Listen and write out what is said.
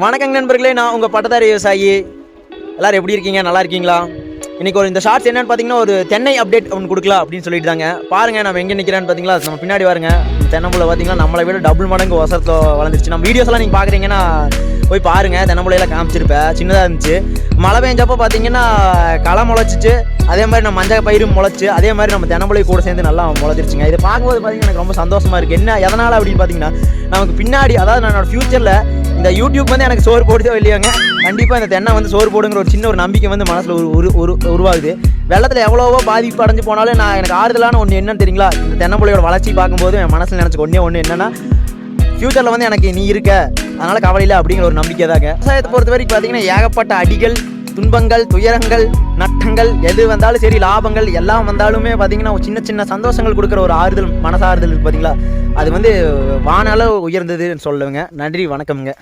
வணக்கம் நண்பர்களே, நான் உங்கள் பட்டதாரி விவசாயி. எல்லோரும் எப்படி இருக்கீங்க? நல்லா இருக்கீங்களா? இன்றைக்கி இந்த ஷார்ட்ஸ் என்னென்னு பார்த்தீங்கன்னா, ஒரு தென்னை அப்டேட் ஒன்று கொடுக்கலாம் அப்படின்னு சொல்லிட்டு தாங்க. பாருங்கள், நம்ம எங்கே நிற்கிறேன்னு பார்த்தீங்களா, நம்ம பின்னாடி பாருங்க. தென்னம்புல பார்த்தீங்கன்னா நம்மளை விட டபுள் மடங்கு ஒசரத்தில் வளர்ந்துருச்சு. நம்ம வீடியோஸ்லாம் நீங்கள் பார்க்குறீங்கன்னா போய் பாருங்கள். தென்னம்புலையெல்லாம் காமிச்சிருப்பேன், சின்னதாக இருந்துச்சு. மழை பெஞ்சப்போ பார்த்தீங்கன்னா களை முளைச்சிச்சு. அதே மாதிரி நம்ம மஞ்சள் பயிரும் முளைச்சி, அதே மாதிரி நம்ம தென்னம்புலை கூட சேர்ந்து நல்லா முளைச்சிருச்சுங்க. இதை பார்க்கும்போது பார்த்தீங்கன்னா எனக்கு ரொம்ப சந்தோஷமாக இருக்குது. என்ன எதனால் அப்படின்னு பார்த்தீங்கன்னா, நமக்கு பின்னாடி அதாவது என்னோட ஃப்யூச்சரில் இந்த யூடியூப் வந்து எனக்கு சோறு போடுதோ இல்லையாங்க, கண்டிப்பாக இந்த தென்னை வந்து சோறு போடுங்கிற ஒரு சின்ன ஒரு நம்பிக்கை வந்து மனசில் உருவாகுது. வெள்ளத்தில் எவ்வளவோ பாதிப்பு அடைஞ்சு போனாலும் நான் எனக்கு ஆறுதலான ஒன்று என்னன்னு தெரியுங்களா, இந்த தென்னம்புலையோட வளர்ச்சி பார்க்கும்போது என் மனசில் நினச்ச ஒன்று என்னென்னா, ஃப்யூச்சரில் வந்து எனக்கு நீ இருக்க, அதனால் கவலை இல்லை அப்படிங்கிற ஒரு நம்பிக்கை தாங்க. விவசாயத்தை பொறுத்த வரைக்கும் பார்த்தீங்கன்னா ஏகப்பட்ட அடிகள், துன்பங்கள், துயரங்கள், நட்டங்கள் எது வந்தாலும் சரி, லாபங்கள் எல்லாம் வந்தாலுமே பார்த்தீங்கன்னா சின்ன சின்ன சந்தோஷங்கள் கொடுக்குற ஒரு ஆறுதல், மனசாறுதல் இருக்குது பார்த்தீங்களா, அது வந்து வானால உயர்ந்ததுன்னு சொல்லுவேங்க. நன்றி, வணக்கம்ங்க.